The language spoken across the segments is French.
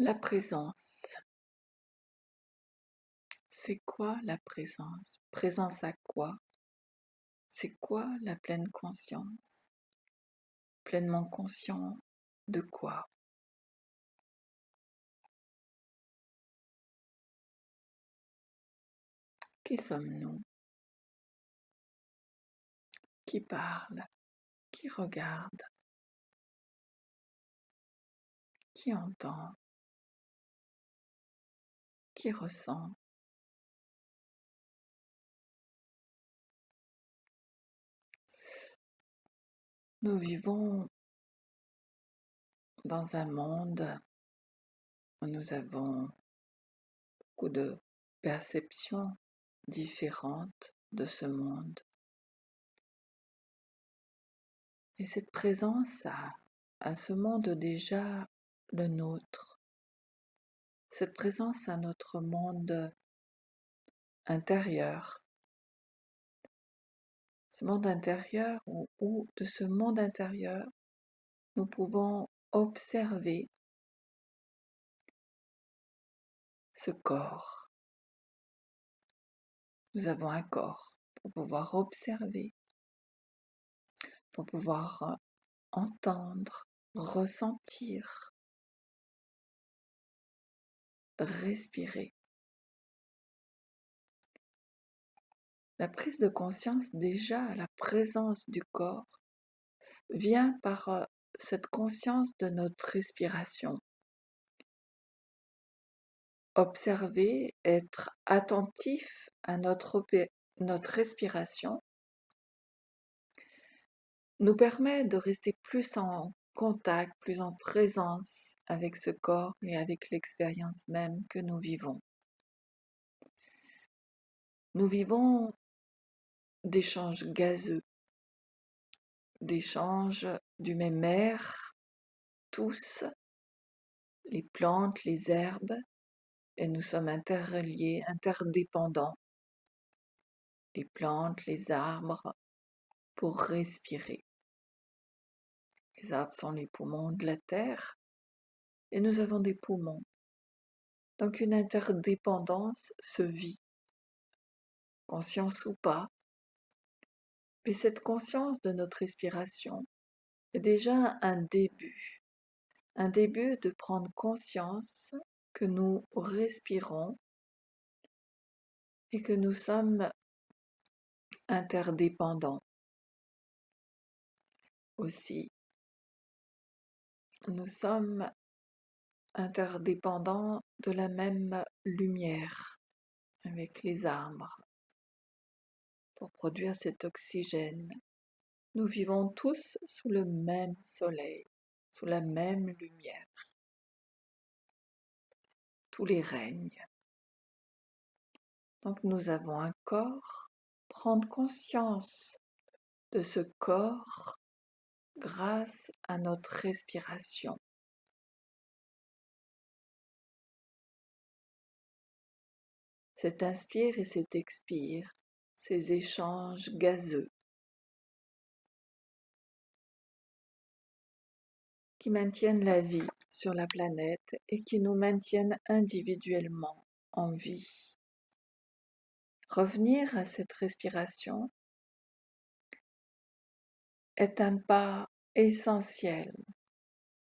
La présence. C'est quoi la présence? Présence à quoi? C'est quoi la pleine conscience? Pleinement conscient de quoi? Qui sommes-nous? Qui parle? Qui regarde? Qui entend? Qui ressent? Nous vivons dans un monde où nous avons beaucoup de perceptions différentes de ce monde. Et cette présence à ce monde déjà le nôtre, cette présence à notre monde intérieur, ce monde intérieur où de ce monde intérieur, nous pouvons observer ce corps. Nous avons un corps pour pouvoir observer, pour pouvoir entendre, ressentir, respirer. La prise de conscience, déjà, la présence du corps, vient par cette conscience de notre respiration. Observer, être attentif à notre respiration nous permet de rester plus en contact, plus en présence avec ce corps et avec l'expérience même que nous vivons. Nous vivons d'échanges gazeux, d'échanges du même air, tous, les plantes, les herbes, et nous sommes interreliés, interdépendants, les plantes, les arbres, pour respirer. Les arbres sont les poumons de la terre et nous avons des poumons. Donc une interdépendance se vit, conscience ou pas. Mais cette conscience de notre respiration est déjà un début de prendre conscience que nous respirons et que nous sommes interdépendants. Aussi, nous sommes interdépendants de la même lumière avec les arbres pour produire cet oxygène. Nous vivons tous sous le même soleil, sous la même lumière. Tous les règnent. Donc nous avons un corps, prendre conscience de ce corps grâce à notre respiration. Cet inspire et cet expire, ces échanges gazeux qui maintiennent la vie sur la planète et qui nous maintiennent individuellement en vie. Revenir à cette respiration est un pas essentiel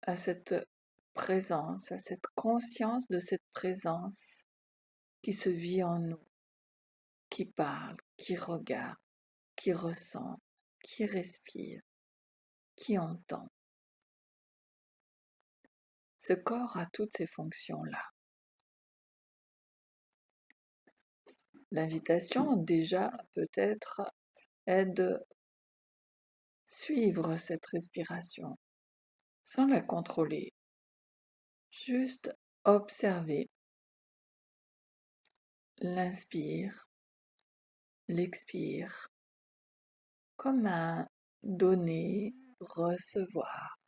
à cette présence, à cette conscience de cette présence qui se vit en nous, qui parle, qui regarde, qui ressent, qui respire, qui entend. Ce corps a toutes ces fonctions-là. L'invitation, déjà, peut-être, est de suivre cette respiration, sans la contrôler, juste observer l'inspire, l'expire, comme un donner, recevoir.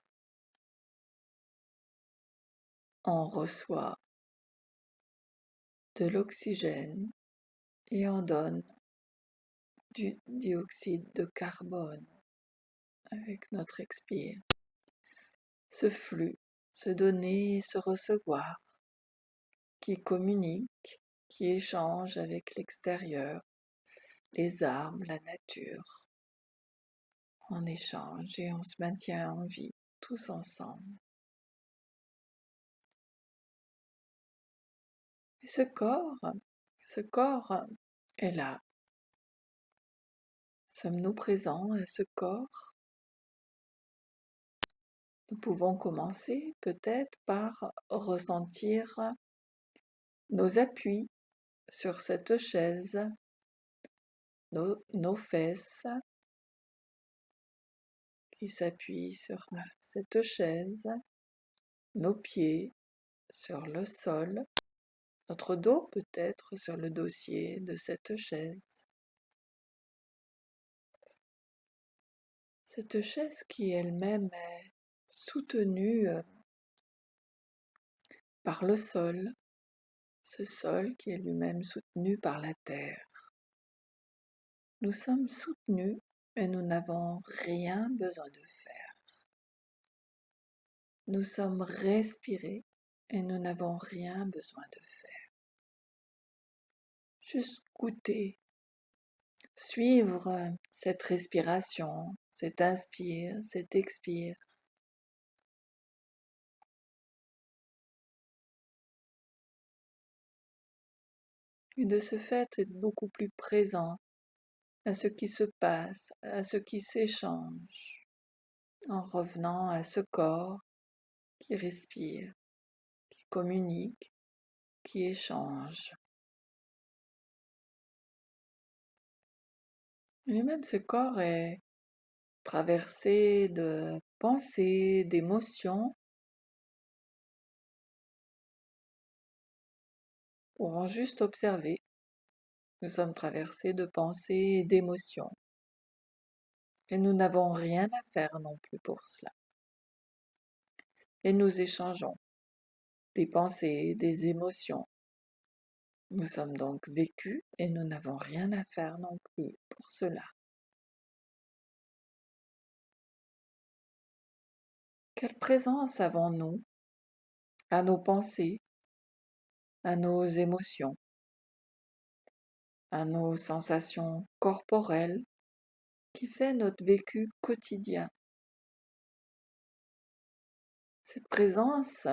On reçoit de l'oxygène et on donne du dioxyde de carbone avec notre expire. Ce flux, se donner et se recevoir, qui communique, qui échange avec l'extérieur, les arbres, la nature. On échange et on se maintient en vie, tous ensemble. Et ce corps est là. Sommes-nous présents à ce corps? Nous pouvons commencer peut-être par ressentir nos appuis sur cette chaise, nos fesses qui s'appuient sur cette chaise, nos pieds sur le sol, notre dos peut-être sur le dossier de cette chaise. Cette chaise qui elle-même est soutenue par le sol, ce sol qui est lui-même soutenu par la terre. Nous sommes soutenus et nous n'avons rien besoin de faire. Nous sommes respirés et nous n'avons rien besoin de faire. Juste goûter, suivre cette respiration, cet inspire, cet expire. Et de ce fait, être beaucoup plus présent à ce qui se passe, à ce qui s'échange, en revenant à ce corps qui respire, qui communique, qui échange. Et même ce corps est traversé de pensées, d'émotions, pourrons juste observer. Nous sommes traversés de pensées et d'émotions. Et nous n'avons rien à faire non plus pour cela. Et nous échangeons des pensées, des émotions. Nous sommes donc vécus et nous n'avons rien à faire non plus pour cela. Quelle présence avons-nous à nos pensées, à nos émotions, à nos sensations corporelles qui fait notre vécu quotidien? Cette présence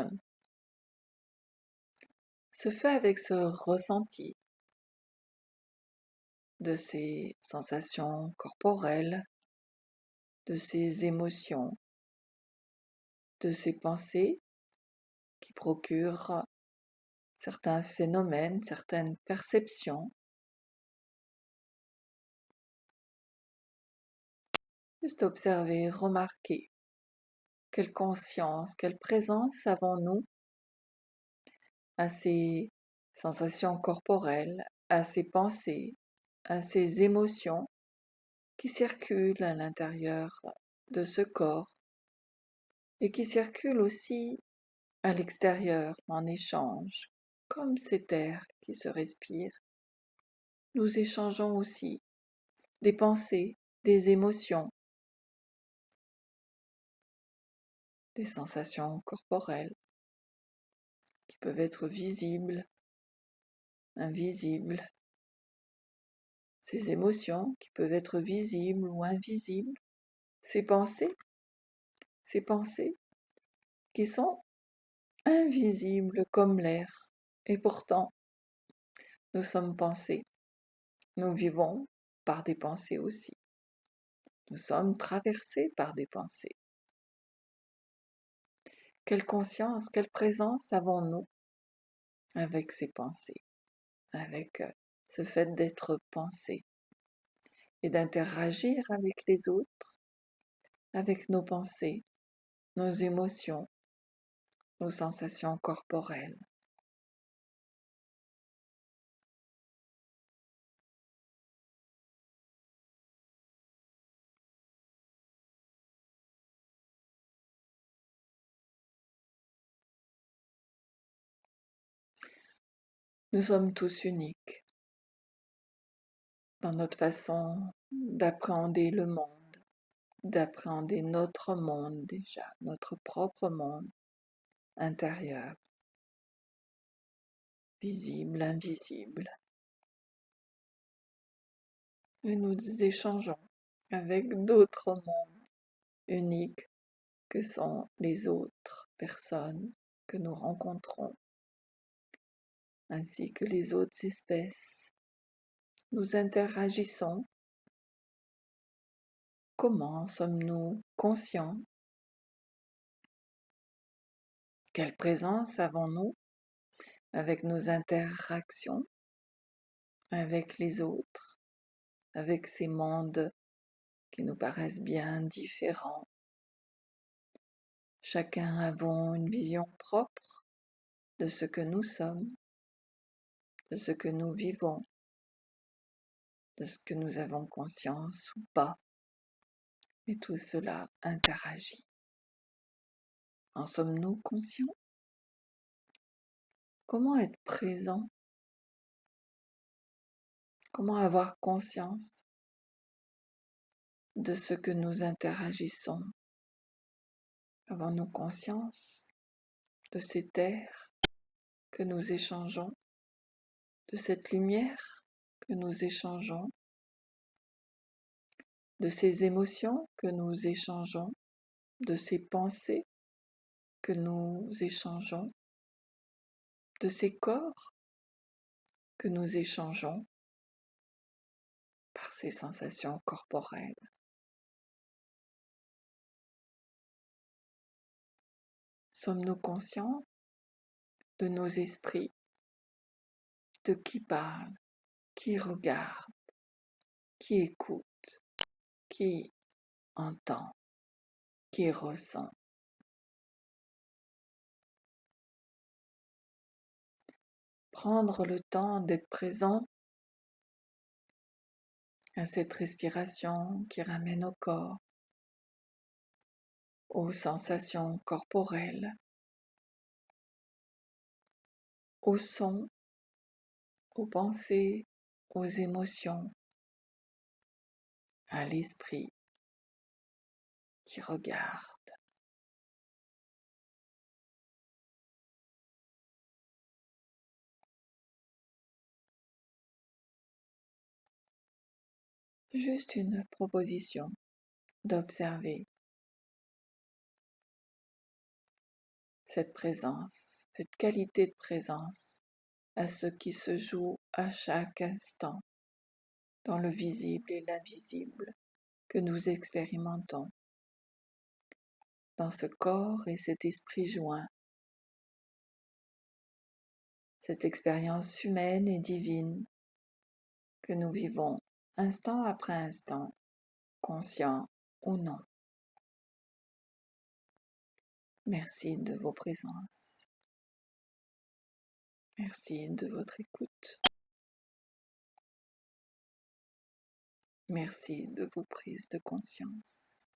se fait avec ce ressenti de ces sensations corporelles, de ces émotions, de ces pensées qui procurent certains phénomènes, certaines perceptions. Juste observer, remarquer quelle conscience, quelle présence avons-nous à ces sensations corporelles, à ces pensées, à ces émotions qui circulent à l'intérieur de ce corps et qui circulent aussi à l'extérieur en échange, comme cet air qui se respire. Nous échangeons aussi des pensées, des émotions, des sensations corporelles qui peuvent être visibles, invisibles, ces émotions qui peuvent être visibles ou invisibles, ces pensées qui sont invisibles comme l'air. Et pourtant, nous sommes pensées, nous vivons par des pensées aussi. Nous sommes traversés par des pensées. Quelle conscience, quelle présence avons-nous avec ces pensées, avec ce fait d'être pensé et d'interagir avec les autres, avec nos pensées, nos émotions, nos sensations corporelles. Nous sommes tous uniques dans notre façon d'appréhender le monde, d'appréhender notre monde déjà, notre propre monde intérieur. visible, invisible. Et nous échangeons avec d'autres mondes uniques que sont les autres personnes que nous rencontrons, ainsi que les autres espèces. Nous interagissons. Comment sommes-nous conscients? Quelle présence avons-nous avec nos interactions avec les autres, avec ces mondes qui nous paraissent bien différents? Chacun avons une vision propre de ce que nous sommes, de ce que nous vivons, de ce que nous avons conscience ou pas. Et tout cela interagit. En sommes-nous conscients? Comment être présent? Comment avoir conscience de ce que nous interagissons? Avons-nous conscience de ces terres que nous échangeons, de cette lumière que nous échangeons, de ces émotions que nous échangeons, de ces pensées que nous échangeons, de ces corps que nous échangeons par ces sensations corporelles? Sommes-nous conscients de nos esprits, de qui parle, qui regarde, qui écoute, qui entend, qui ressent? Prendre le temps d'être présent à cette respiration qui ramène au corps, aux sensations corporelles, aux sons, aux pensées, aux émotions, à l'esprit qui regarde. Juste une proposition d'observer cette présence, cette qualité de présence à ce qui se joue à chaque instant dans le visible et l'invisible que nous expérimentons, dans ce corps et cet esprit joint, cette expérience humaine et divine que nous vivons instant après instant, conscient ou non. Merci de vos présences. Merci de votre écoute. Merci de vos prises de conscience.